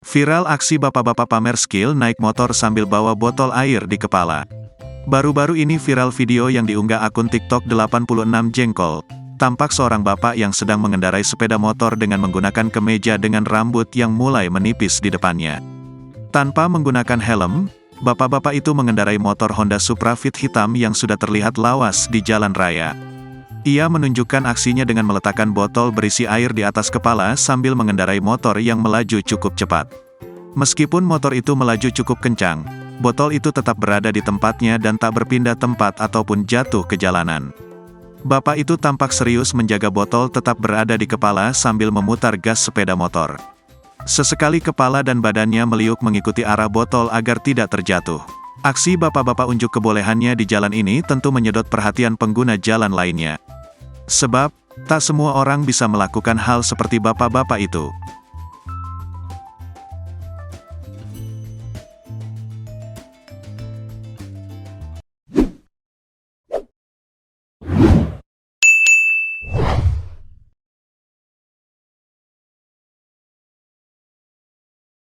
Viral aksi bapak-bapak pamer skill naik motor sambil bawa botol air di kepala. Baru-baru ini viral video yang diunggah akun TikTok 86 Jengkol. Tampak seorang bapak yang sedang mengendarai sepeda motor dengan menggunakan kemeja dengan rambut yang mulai menipis di depannya. Tanpa menggunakan helm, bapak-bapak itu mengendarai motor Honda Supra Fit hitam yang sudah terlihat lawas di jalan raya. Ia menunjukkan aksinya dengan meletakkan botol berisi air di atas kepala sambil mengendarai motor yang melaju cukup cepat. Meskipun motor itu melaju cukup kencang, botol itu tetap berada di tempatnya dan tak berpindah tempat ataupun jatuh ke jalanan. Bapak itu tampak serius menjaga botol tetap berada di kepala sambil memutar gas sepeda motor. Sesekali kepala dan badannya meliuk mengikuti arah botol agar tidak terjatuh. Aksi bapak-bapak unjuk kebolehannya di jalan ini tentu menyedot perhatian pengguna jalan lainnya. Sebab, tak semua orang bisa melakukan hal seperti bapak-bapak itu.